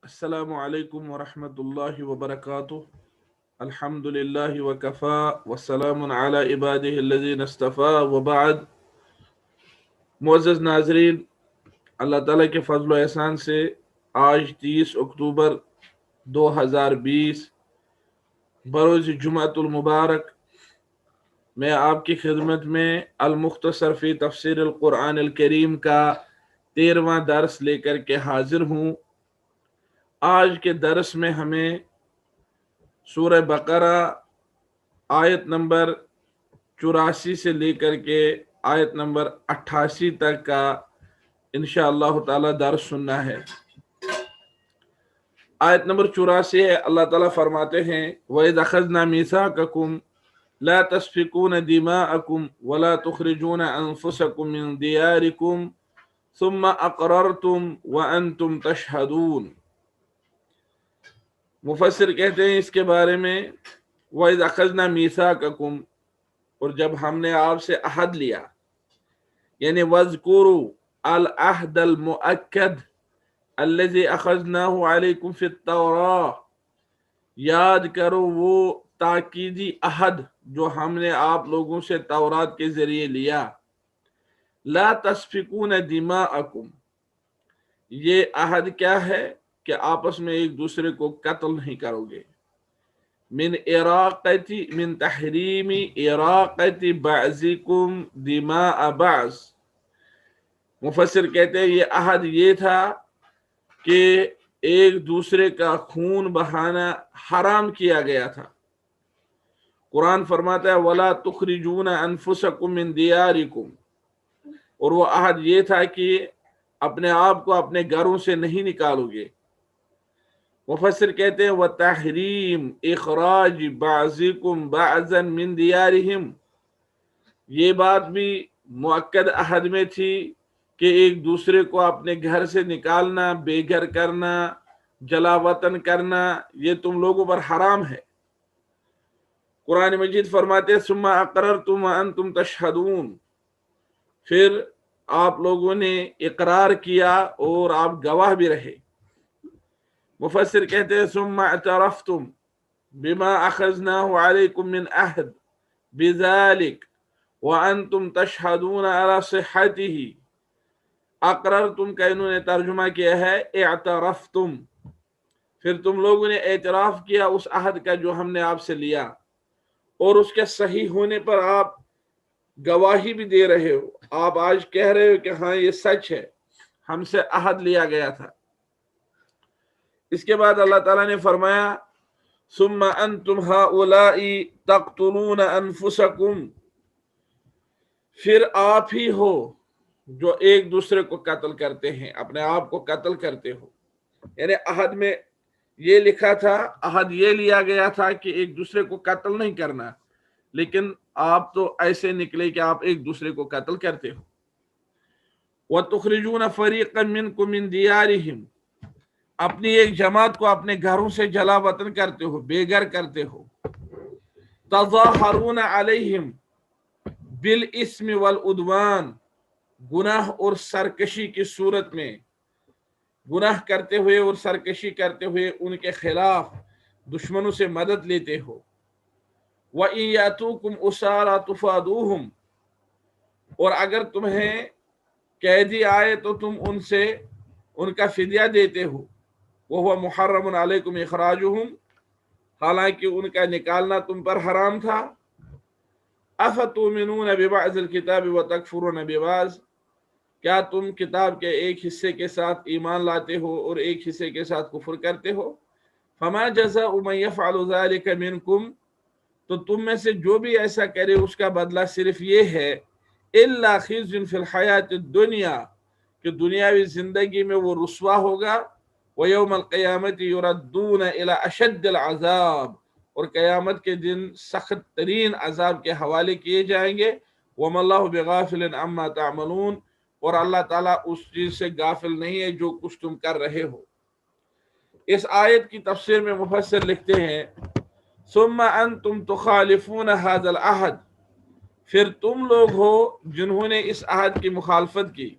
السلام علیکم ورحمۃ اللہ وبرکاتہ۔ الحمد للہ وکفا وسلام علی عبادہ الذین اصطفیٰ وبعد۔ معزز ناظرین، اللہ تعالیٰ کے فضل و احسان سے آج 30 اکتوبر 2020 بروز جمعۃ المبارک میں آپ کی خدمت میں المختصر فی تفسیر القرآن الکریم کا 13واں درس لے کر کے حاضر ہوں۔ آج کے درس میں ہمیں سورہ بقرہ آیت نمبر 84 سے لے کر کے آیت نمبر 88 تک کا انشاءاللہ تعالی درس سننا ہے۔ آیت نمبر 84 ہے، اللہ تعالیٰ فرماتے ہیں وَإِذْ أَخَذْنَا مِيثَاقَكُمْ لَا تَسْفِكُونَ دِمَاءَكُمْ وَلَا تُخْرِجُونَ أَنفُسَكُمْ مِنْ دِيَارِكُمْ ثُمَّ أَقْرَرْتُمْ وَأَنْتُمْ تَشْهَدُونَ۔ مفسر کہتے ہیں اس کے بارے میں وَإِذْ أَخَذْنَا مِيثَاقَكُمْ، اور جب ہم نے آپ سے عہد لیا، یعنی وَاذْكُرُوا الْعَهْدَ الْمُؤَكَّدَ الَّذِي أَخَذْنَاهُ عَلَيْكُمْ فِي التَّوْرَاةِ، یاد کرو وہ تاکیدی عہد جو ہم نے آپ لوگوں سے تورات کے ذریعے لیا۔ لَا تَسْفِكُونَ دِمَاءَكُمْ، یہ عہد کیا ہے کہ آپس میں ایک دوسرے کو قتل نہیں کرو گے۔ من تحریم اراقت بعضکم دماء بعض، مفسر کہتے ہیں یہ عہد یہ تھا کہ ایک دوسرے کا خون بہانا حرام کیا گیا تھا۔ قرآن فرماتا ہے وَلَا تُخْرِجُونَ أَنفُسَكُم مِّن دِيَارِكُمْ، اور وہ عہد یہ تھا کہ اپنے آپ کو اپنے گھروں سے نہیں نکالو گے۔ مفسر کہتے ہیں وَتَحْرِيمُ إِخْرَاجِ بَعْضِكُمْ بَعْضًا مِّن دِيَارِهِمْ، یہ بات بھی مؤکد عہد میں تھی کہ ایک دوسرے کو اپنے گھر سے نکالنا، بے گھر کرنا، جلا وطن کرنا، یہ تم لوگوں پر حرام ہے۔ قرآن مجید فرماتے ہیں ثُمَّ أَقْرَرْتُمْ وَأَنْتُمْ تَشْهَدُونَ، پھر آپ لوگوں نے اقرار کیا اور آپ گواہ بھی رہے۔ مفسر کہتے ہیں ثُمَّ اعْتَرَفْتُمْ بِمَا أَخَذْنَاهُ عَلَيْكُمْ مِنْ عَهْدٍ بِذَلِكَ وَأَنْتُمْ تَشْهَدُونَ عَلَى صِحَّتِهِ، اقررتم کا انہوں نے ترجمہ کیا ہے اعترفتم، پھر تم لوگوں نے اعتراف کیا اس عہد کا جو ہم نے آپ سے لیا، اور اس کے صحیح ہونے پر آپ گواہی بھی دے رہے ہو، آپ آج کہہ رہے ہو کہ ہاں یہ سچ ہے، ہم سے عہد لیا گیا تھا۔ اس کے بعد اللہ تعالیٰ نے فرمایا ثم انتم هؤلاء تقتلون انفسکم، پھر آپ ہی ہو جو ایک دوسرے کو قتل کرتے ہیں، اپنے آپ کو قتل کرتے ہو۔ یعنی عہد میں یہ لکھا تھا، عہد یہ لیا گیا تھا کہ ایک دوسرے کو قتل نہیں کرنا، لیکن آپ تو ایسے نکلے کہ آپ ایک دوسرے کو قتل کرتے ہو۔ وَتُخْرِجُونَ فَرِيقًا مِّنكُم مِّن دِيَارِهِمْ، اپنی ایک جماعت کو اپنے گھروں سے جلا وطن کرتے ہو، بے گھر کرتے ہو۔ تَظَاهَرُونَ عَلَيْهِمْ بِالْإِثْمِ وَالْعُدْوَانِ، گناہ اور سرکشی کی صورت میں گناہ کرتے ہوئے اور سرکشی کرتے ہوئے ان کے خلاف دشمنوں سے مدد لیتے ہو۔ وَإِن يَأْتُوكُمْ أُسَارَىٰ تُفَادُوهُمْ، اور اگر تمہیں قیدی آئے تو تم ان سے ان کا فدیہ دیتے ہو۔ وَهُوَ مُحَرَّمٌ عَلَيْكُمْ إِخْرَاجُهُمْ، حالانکہ ان کا نکالنا تم پر حرام تھا۔ أَفَتُؤْمِنُونَ بِبَعْضِ الْكِتَابِ وَتَكْفُرُونَ بِبَعْضٍ، کیا تم کتاب کے ایک حصے کے ساتھ ایمان لاتے ہو اور ایک حصے کے ساتھ کفر کرتے ہو؟ فَمَا جَزَاءُ مَن يَفْعَلُ ذَلِكَ مِنكُمْ، تو تم میں سے جو بھی ایسا کرے اس کا بدلہ صرف یہ ہے إِلَّا خِزْيٌ فِي الْحَيَاةِ الدُّنْيَا، کہ دنیاوی زندگی میں وہ رسوا ہوگا۔ وَيَوْمَ الْقِيَامَةِ يُرَدُّونَ إِلَىٰ أَشَدِّ الْعَذَابِ، اور قیامت کے دن سخت ترین عذاب کے حوالے کیے جائیں گے۔ وَمَا اللَّهُ بِغَافِلٍ عَمَّا تَعْمَلُونَ، اور اللہ تعالیٰ اس چیز سے غافل نہیں ہے جو کچھ تم کر رہے ہو۔ اس آیت کی تفسیر میں مفسر لکھتے ہیں ثُمَّ أَنْتُمْ تُخَالِفُونَ هَذَا الْعَهْدِ، پھر تم لوگ ہو جنہوں نے اس عہد کی مخالفت کی۔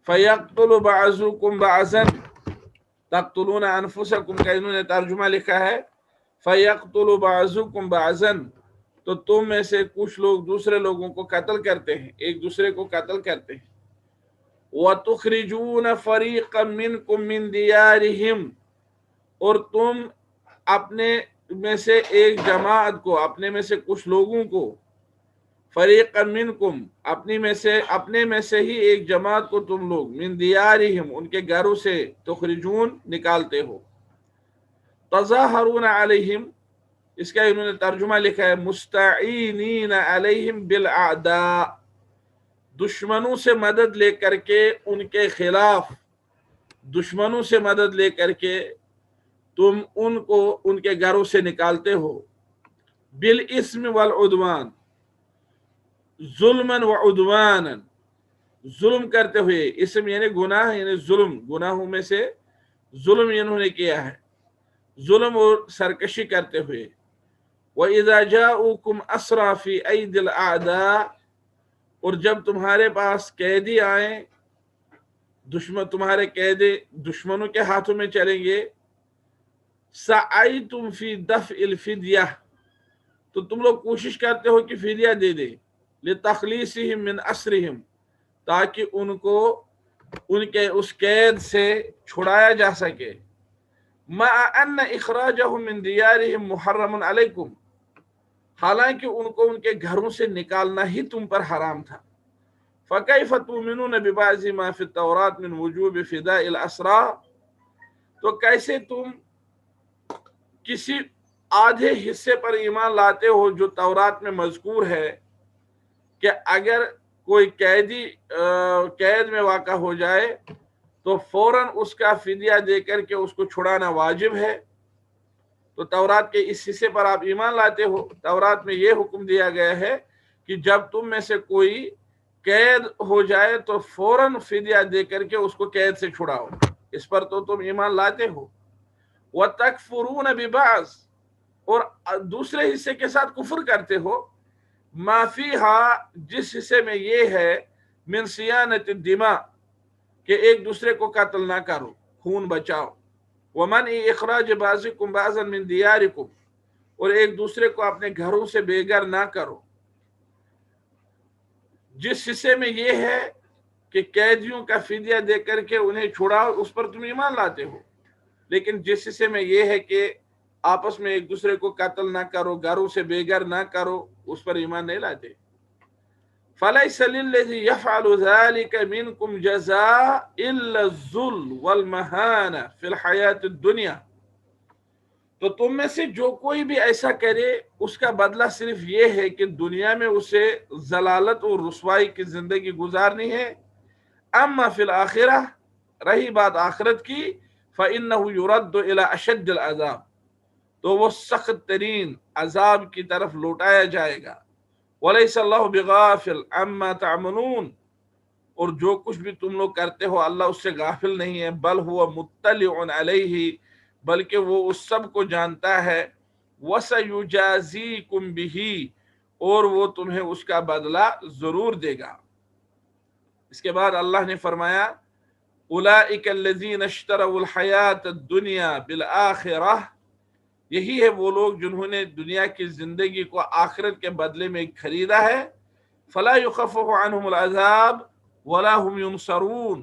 فَيَقْتُلُ بَعْضُكُمْ بَعْضًا، تقتلون انفسکم کا انہوں نے ترجمہ لکھا ہے فیقتل بعضکم بعضا، تو تم میں سے کچھ لوگ دوسرے لوگوں کو قتل کرتے ہیں، ایک دوسرے کو قتل کرتے ہیں۔ وَتُخْرِجُونَ فَرِيقًا مِّنْكُمْ مِنْ دِيَارِهِمْ، اور تم اپنے میں سے ایک جماعت کو، اپنے میں سے کچھ لوگوں کو، فریقا منکم اپنے میں سے ہی ایک جماعت کو تم لوگ، من دیارہم ان کے گھروں سے، تخرجون نکالتے ہو، تظاہرون علیہم، اس کا انہوں نے ترجمہ لکھا ہے مستعینین علیہم بالاعداء، دشمنوں سے مدد لے کر کے ان کے خلاف، دشمنوں سے مدد لے کر کے تم ان کو ان کے گھروں سے نکالتے ہو، بالاسم والعدوان، ظلمن وعدوانا، ظلم کرتے ہوئے، اسم یعنی گناہ، یعنی ظلم، گناہوں میں سے ظلم انہوں نے کیا ہے، ظلم اور سرکشی کرتے ہوئے۔ وَإِذَا جَاءُوكُمْ أَسْرَىٰ فِي أَيْدِي الْأَعْدَاءِ، اور جب تمہارے پاس قیدی آئیں، تمہارے قیدی دشمنوں کے ہاتھوں میں چلیں گے، سَعَيْتُمْ فِي دَفْعِ الْفِدْيَةِ، تو تم لوگ کوشش کرتے ہو کہ فدیہ دے دے، لِتَخْلِيصِهِمْ مِنْ أَسْرِهِمْ، تاکہ ان کو ان کے اس قید سے چھڑایا جا سکے، مَعَ أَنَّ إِخْرَاجَهُمْ مِنْ دِيَارِهِمْ مُحَرَّمٌ عَلَيْكُمْ، حالانکہ ان کو ان کے گھروں سے نکالنا ہی تم پر حرام تھا۔ فَكَيْفَ تُؤْمِنُونَ بِبَعْضِ مَا فِي التَّوْرَاةِ مِنْ وُجُوبِ فِدَاءِ الْأَسْرَىٰ، تو کیسے تم کسی آدھے حصے پر ایمان لاتے ہو جو تورات میں مذکور ہے کہ اگر کوئی قیدی قید میں واقع ہو جائے تو فوراً اس کا فدیہ دے کر کے اس کو چھڑانا واجب ہے، تو تورات کے اس حصے پر آپ ایمان لاتے ہو۔ تورات میں یہ حکم دیا گیا ہے کہ جب تم میں سے کوئی قید ہو جائے تو فوراً فدیہ دے کر کے اس کو قید سے چھڑاؤ، اس پر تو تم ایمان لاتے ہو۔ وَتَكْفُرُونَ بِبَعْضٍ، اور دوسرے حصے کے ساتھ کفر کرتے ہو، مَا فِيهَا، جس حصے میں یہ ہے، مِن صِيَانَةِ الدِّمَاء، کہ ایک دوسرے کو قتل نہ کرو، خون بچاؤ، وَمَنْعِ إِخْرَاجِ بَعْضِكُمْ بَعْضًا مِن دِيَارِكُمْ، اور ایک دوسرے کو اپنے گھروں سے بے گھر نہ کرو، جس حصے میں یہ ہے کہ قیدیوں کا فدیہ دے کر کے انہیں چھڑاؤ، اس پر تم ایمان لاتے ہو، لیکن جس حصے میں یہ ہے کہ آپس میں ایک دوسرے کو قتل نہ کرو، گھروں سے بے گھر نہ کرو، اس پر ایمان نہیں لاتے۔ فَلَيْسَ لِلَّذِي يَفْعَلُ ذَلِكَ مِنْكُمْ جَزَاءٌ إِلَّا الذُّلُّ وَالْمَهَانَةُ فِي الْحَيَاةِ الدُّنْيَا، تو تم میں سے جو کوئی بھی ایسا کرے اس کا بدلہ صرف یہ ہے کہ دنیا میں اسے ذلالت اور رسوائی کی زندگی گزارنی ہے، اما فی الآخرہ، رہی بات آخرت کی، فَإِنَّهُ يُرَدُّ إِلَىٰ أَشَدِّ الْعَذَابِ، تو وہ سخت ترین عذاب کی طرف لوٹایا جائے گا۔ وَلَيْسَ اللَّهُ بِغَافِلٍ عَمَّا تَعْمَلُونَ، اور جو کچھ بھی تم لوگ کرتے ہو اللہ اس سے غافل نہیں ہے، بل هو مطلع علیہ، بلکہ وہ اس سب کو جانتا ہے، وَسَيُجَازِيكُمْ بِهِ، اور وہ تمہیں اس کا بدلہ ضرور دے گا۔ اس کے بعد اللہ نے فرمایا أُولَئِكَ الَّذِينَ اشْتَرَوُا الْحَيَاةَ الدُّنْيَا بِالْآخِرَةِ، یہی ہے وہ لوگ جنہوں نے دنیا کی زندگی کو آخرت کے بدلے میں خریدا ہے، فَلَا يُخَفَّفُ عَنْهُمُ الْعَذَابُ وَلَا هُمْ يُنصَرُونَ،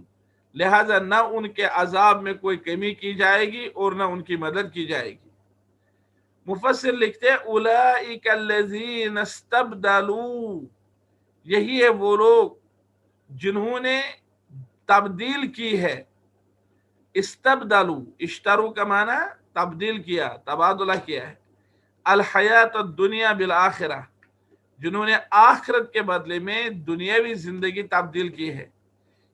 لہذا نہ ان کے عذاب میں کوئی کمی کی جائے گی اور نہ ان کی مدد کی جائے گی۔ مفسر لکھتے ہیں أُولَئِكَ الَّذِينَ اسْتَبْدَلُوا، یہی ہے وہ لوگ جنہوں نے تبدیل کی ہے، استبدلوا، اشتروا کا معنی تبدیل کیا، تبادلہ کیا ہے، الحیات الدنیا بالآخرہ، جنہوں نے آخرت کے بدلے میں دنیاوی زندگی تبدیل کی ہے،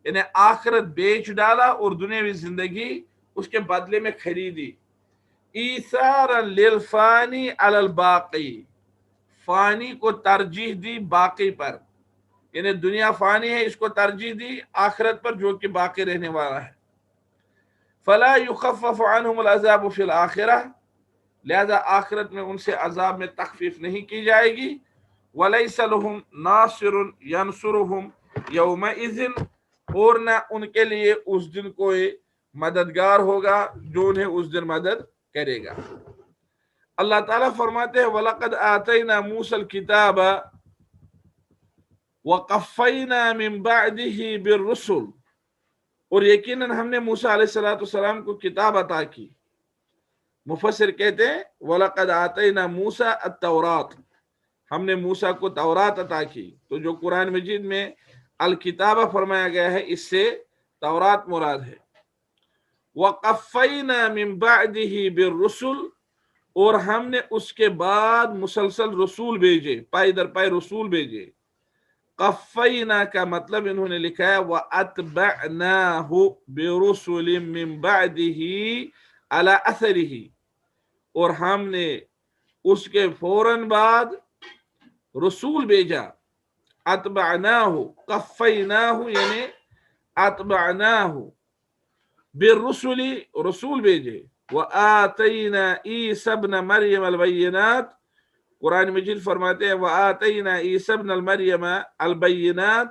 یعنی آخرت بیچ ڈالا اور دنیاوی زندگی اس کے بدلے میں خریدی، ایثارا للفانی علی الباقی، فانی کو ترجیح دی باقی پر، یعنی دنیا فانی ہے اس کو ترجیح دی آخرت پر جو کہ باقی رہنے والا ہے۔ فلا يخفف عنهم العذاب فی الآخرہ، لہذا آخرت میں ان سے عذاب میں تخفیف نہیں کی جائے گی، ولیس لهم ناصر ینصرهم یومئذ، اور نہ ان کے لیے اس دن کوئی مددگار ہوگا جو انہیں اس دن مدد کرے گا۔ اللہ تعالیٰ فرماتے ہیں وَلَقَدْ آتَيْنَا مُوسَى الْكِتَابَ وَقَفَّيْنَا مِن بَعْدِهِ بِالرُّسُلِ، اور یقیناً ہم نے موسیٰ علیہ السلام کو کتاب عطا کی۔ مفسر کہتے ہیں وَلَقَدْ آتَيْنَا مُوسَى التَّوْرَاۃ، ہم نے موسیٰ کو تورات عطا کی۔ تو جو قرآن مجید میں الکتابہ فرمایا گیا ہے اس سے تورات مراد ہے۔ وَقَفَّيْنَا مِن بَعْدِهِ بِالرُّسُلِ، اور ہم نے اس کے بعد مسلسل رسول بھیجے، پائی در پائی رسول بھیجے۔ قفینا کا مطلب انہوں نے لکھا ہے وَأَتْبَعْنَاهُ بِرُسُلٍ مِّن بَعْدِهِ عَلَى أَثَرِهِ، اور ہم نے اس کے فوراً بعد رسول بھیجا۔ اتبعناہ، قفیناہ یعنی اتبعناہ، بالرسل رسول بھیجے۔ وآتینا عیسی ابن مریم البینات، قرآن مجید فرماتے ہیں وآتینا عیسی ابن مریم البینات،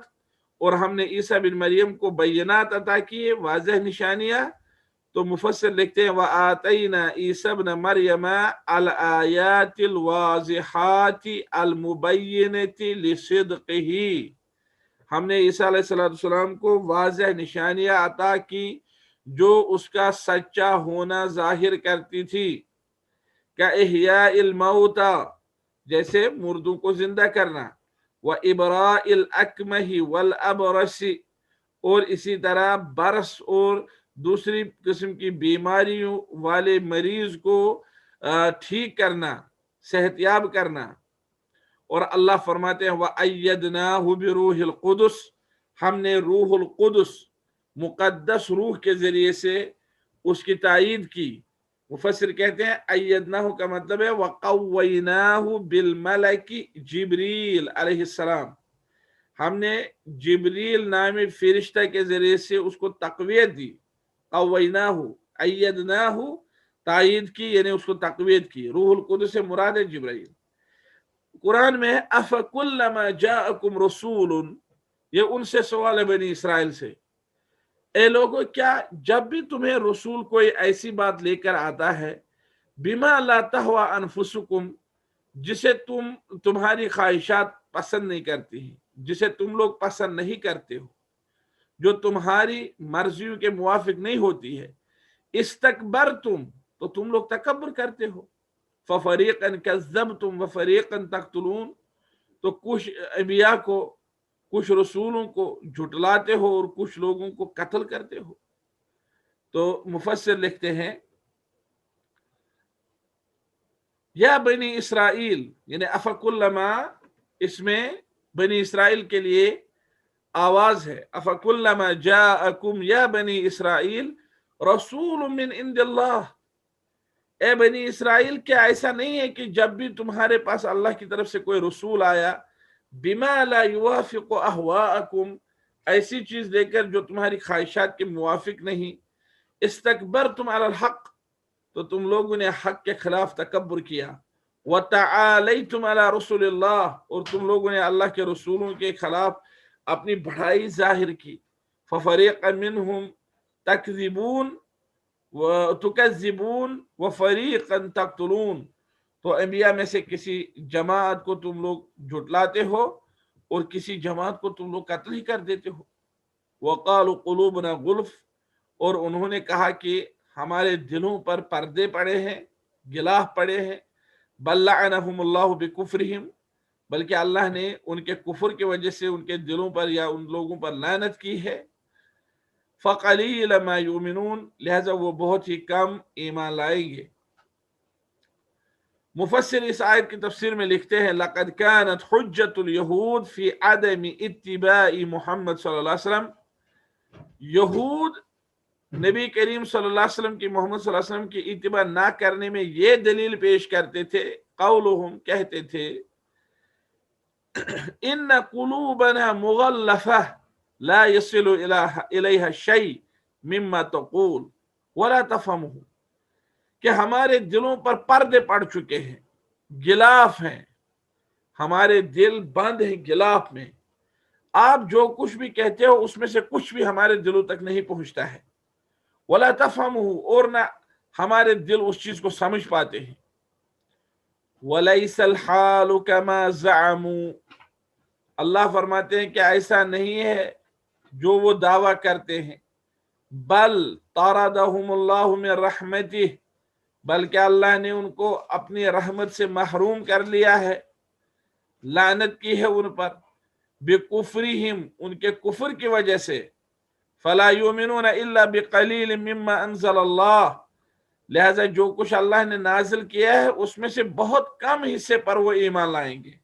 اور ہم نے عیسی بن مریم کو بینات عطا کیے، واضح نشانیاں۔ تو مفسر لکھتے ہیں وآتینا عیسی ابن مریم الآیات الواضحات المبینۃ لصدقہ، ہم نے عیسیٰ علیہ السلام کو واضح نشانیاں عطا کی جو اس کا سچا ہونا ظاہر کرتی تھی۔ کاحیاء الموتى، جیسے مردوں کو زندہ کرنا، وابراء الاکمہ والابرص، اور اسی طرح برس اور دوسری قسم کی بیماریوں والے مریض کو ٹھیک کرنا، صحت یاب کرنا۔ اور اللہ فرماتے ہیں وَأَيَّدْنَاهُ بِرُوحِ الْقُدُسِ، ہم نے روح القدس مقدس روح کے ذریعے سے اس کی تائید کی۔ مفسر کہتے ہیں ایدناہ کا مطلب ہے وقویناہ بالملک جبریل علیہ السلام، ہم نے جبریل نامی فرشتہ کے ذریعے سے اس کو تقویت دی۔ قویناہ، ایدناہ تائید کی یعنی اس کو تقویت کی۔ روح القدس سے مراد ہے جبریل۔ قرآن میں افکلما جاءکم رسول، یہ ان سے سوال ہے بنی اسرائیل سے، اے لوگو کیا جب بھی تمہیں رسول کوئی ایسی بات لے کر آتا ہے بما لا تہوی انفسکم، جسے تمہاری خواہشات پسند نہیں کرتی ہیں، جسے تم لوگ پسند نہیں کرتے ہو، جو تمہاری مرضیوں کے موافق نہیں ہوتی ہے، استکبرتم، تو تم لوگ تکبر کرتے ہو، ففریقا کذبتم وفریقا تقتلون، تو کچھ انبیاء کو، کچھ رسولوں کو جھٹلاتے ہو اور کچھ لوگوں کو قتل کرتے ہو۔ تو مفسر لکھتے ہیں یا بنی اسرائیل، یعنی افکلما، اس میں بنی اسرائیل کے لیے آواز ہے، افکلما جاءکم یا بنی اسرائیل رسول من عند اللہ، اے بنی اسرائیل کیا ایسا نہیں ہے کہ جب بھی تمہارے پاس اللہ کی طرف سے کوئی رسول آیا بما لا یوافق اہواءکم، ایسی چیز لے کر جو تمہاری خواہشات کے موافق نہیں، استکبرتم علی الحق، تو تم لوگوں نے حق کے خلاف تکبر کیا، وتعالیتم علی رسول اللہ، اور تم لوگوں نے اللہ کے رسولوں کے خلاف اپنی بڑائی ظاہر کی، ففریقا منہم تکذبون وتکذبون وفریقا تقتلون، تو انبیاء میں سے کسی جماعت کو تم لوگ جھٹلاتے ہو اور کسی جماعت کو تم لوگ قتل ہی کر دیتے ہو۔ وقالوا قلوبنا غلف، اور انہوں نے کہا کہ ہمارے دلوں پر پردے پڑے ہیں، غلاف پڑے ہیں، بل لعنہم اللہ بکفرہم، بلکہ اللہ نے ان کے کفر کی وجہ سے ان کے دلوں پر یا ان لوگوں پر لعنت کی ہے۔ فقلیل ما یؤمنون، لہذا وہ بہت ہی کم ایمان لائیں گے۔ مفسر اس آیت کی تفسیر میں لکھتے ہیں لقد كانت حجت اليہود فی عدم اتباع محمد صلی اللہ علیہ وسلم، یہود نبی کریم صلی اللہ علیہ وسلم کی، محمد صلی اللہ علیہ وسلم کی اتباع نہ کرنے میں یہ دلیل پیش کرتے تھے، قولہم کہتے تھے ان قلوبنا مغلفہ لا يصل الیہا شیء مما تقول ولا تفہمہ، کہ ہمارے دلوں پر پردے پڑ چکے ہیں، غلاف ہیں، ہمارے دل بند ہیں غلاف میں، آپ جو کچھ بھی کہتے ہو اس میں سے کچھ بھی ہمارے دلوں تک نہیں پہنچتا ہے۔ ولا تفهمه، اور نہ ہمارے دل اس چیز کو سمجھ پاتے ہیں. وَلَيْسَ الْحَالُ كَمَا زَعَمُوا، اللہ فرماتے ہیں کہ ایسا نہیں ہے جو وہ دعویٰ کرتے ہیں. بل طردهم اللہ من رحمتہ، بلکہ اللہ نے ان کو اپنی رحمت سے محروم کر لیا ہے، لعنت کی ہے ان پر. بکفرہم، ان کے کفر کی وجہ سے. فلا یؤمنون الا بقلیل مما انزل اللہ، لہذا جو کچھ اللہ نے نازل کیا ہے اس میں سے بہت کم حصے پر وہ ایمان لائیں گے.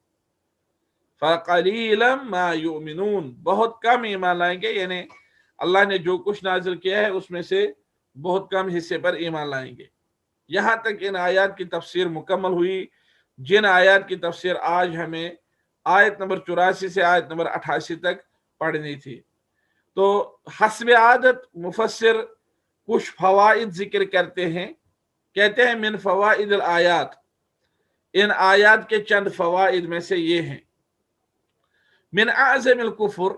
فقلیلا ما یؤمنون، بہت کم ایمان لائیں گے، یعنی اللہ نے جو کچھ نازل کیا ہے اس میں سے بہت کم حصے پر ایمان لائیں گے. یہاں تک ان آیات کی تفسیر مکمل ہوئی، جن آیات کی تفسیر آج ہمیں آیت نمبر 84 سے آیت نمبر 88 تک پڑھنی تھی. تو حسب عادت مفسر کچھ فوائد ذکر کرتے ہیں، کہتے ہیں من فوائد الآیات، ان آیات کے چند فوائد میں سے یہ ہیں. من اعظم الکفر،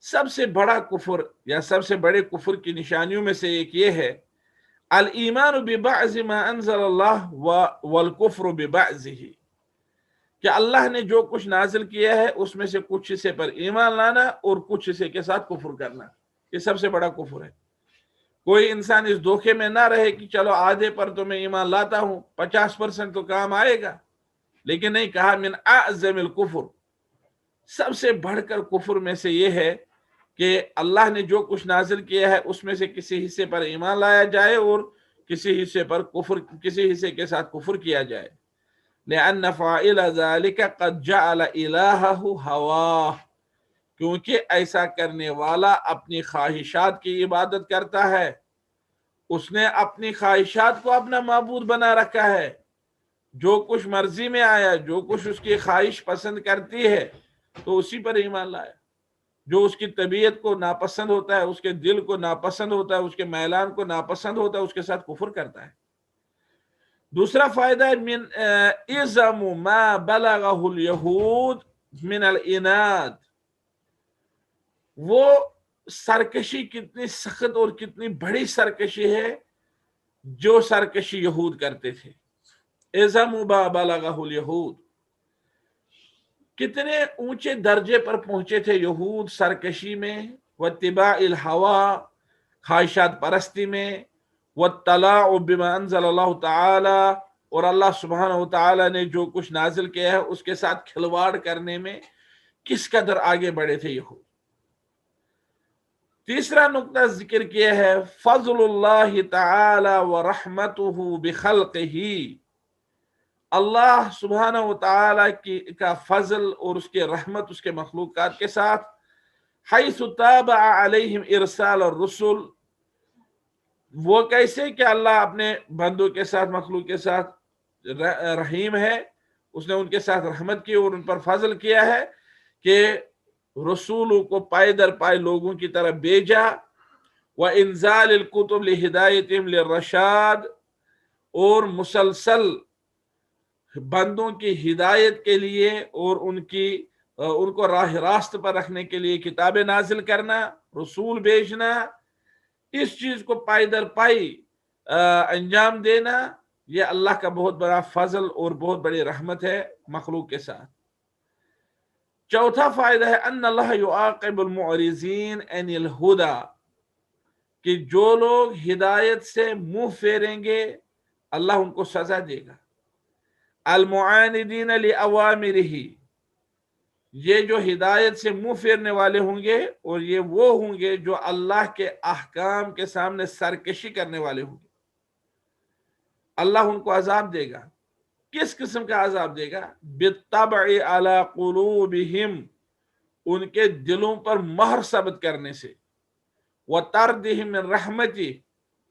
سب سے بڑا کفر یا سب سے بڑے کفر کی نشانیوں میں سے ایک یہ ہے، الایمان ببعض ما انزل اللہ والکفر ببعضہ، کہ اللہ نے جو کچھ نازل کیا ہے اس میں سے کچھ حصے پر ایمان لانا اور کچھ حصے کے ساتھ کفر کرنا، یہ سب سے بڑا کفر ہے. کوئی انسان اس دھوکے میں نہ رہے کہ چلو آدھے پر تو میں ایمان لاتا ہوں، 50% تو کام آئے گا، لیکن نہیں، کہا من اعظم الکفر، سب سے بڑھ کر کفر میں سے یہ ہے کہ اللہ نے جو کچھ نازل کیا ہے اس میں سے کسی حصے پر ایمان لایا جائے اور کسی حصے پر کفر، کسی حصے کے ساتھ کفر کیا جائے. لأن فاعل ذلك قد جعل الہہ ہواہ، کیونکہ ایسا کرنے والا اپنی خواہشات کی عبادت کرتا ہے، اس نے اپنی خواہشات کو اپنا معبود بنا رکھا ہے. جو کچھ مرضی میں آیا، جو کچھ اس کی خواہش پسند کرتی ہے تو اسی پر ایمان لایا. جو اس کی طبیعت کو ناپسند ہوتا ہے، اس کے دل کو ناپسند ہوتا ہے، اس کے میلان کو ناپسند ہوتا ہے، اس کے ساتھ کفر کرتا ہے. دوسرا فائدہ ہے من اعظم ما بلغہ الیہود من العناد، وہ سرکشی کتنی سخت اور کتنی بڑی سرکشی ہے جو سرکشی یہود کرتے تھے. اعظم ما بلغہ الیہود، کتنے اونچے درجے پر پہنچے تھے یہود سرکشی میں، واتباع الہوا، خواہشات پرستی میں، والتلاعب بما انزل اللہ تعالی، اور اللہ سبحانہ و تعالی نے جو کچھ نازل کیا ہے اس کے ساتھ کھلواڑ کرنے میں کس قدر آگے بڑھے تھے یہود. تیسرا نقطہ ذکر کیا ہے فضل اللہ تعالی ورحمتہ بخلقہ، اللہ سبحانہ و تعالی کا فضل اور اس کے رحمت اس کے مخلوقات کے ساتھ. حیث تابع علیہم ارسال الرسل، وہ کیسے کہ اللہ اپنے بندوں کے ساتھ، مخلوق کے ساتھ رحیم ہے، اس نے ان کے ساتھ رحمت کی اور ان پر فضل کیا ہے کہ رسولوں کو پائے در پائے لوگوں کی طرف بھیجا. وانزال الکتب لہدایتہم للرشاد، اور مسلسل بندوں کی ہدایت کے لیے اور ان کو راہ راست پر رکھنے کے لیے کتابیں نازل کرنا، رسول بھیجنا، اس چیز کو پائی در پائی انجام دینا، یہ اللہ کا بہت بڑا فضل اور بہت بڑی رحمت ہے مخلوق کے ساتھ. چوتھا فائدہ ہے ان اللہ یعاقب المعرضین عن الہدی، کہ جو لوگ ہدایت سے منہ پھیریں گے اللہ ان کو سزا دے گا. المعاندین لأوامرہ، یہ جو ہدایت سے منہ پھیرنے والے ہوں گے اور یہ وہ ہوں گے جو اللہ کے احکام کے سامنے سرکشی کرنے والے ہوں گے، اللہ ان کو عذاب دے گا. کس قسم کا عذاب دے گا؟ بالطبع علی قلوبہم، ان کے دلوں پر مہر ثبت کرنے سے، وطردہم من رحمتہ،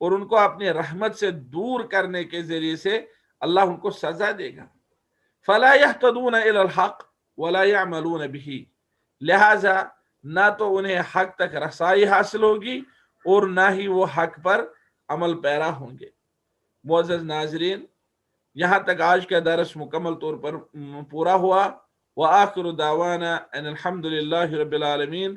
اور ان کو اپنی رحمت سے دور کرنے کے ذریعے سے اللہ ان کو سزا دے گا. فلا یہتدون الی الحق ولا یعملون بہ، لہذا نہ تو انہیں حق تک رسائی حاصل ہوگی اور نہ ہی وہ حق پر عمل پیرا ہوں گے. معزز ناظرین، یہاں تک آج کا درس مکمل طور پر پورا ہوا. وآخر دعوانا ان الحمد للہ رب العالمین،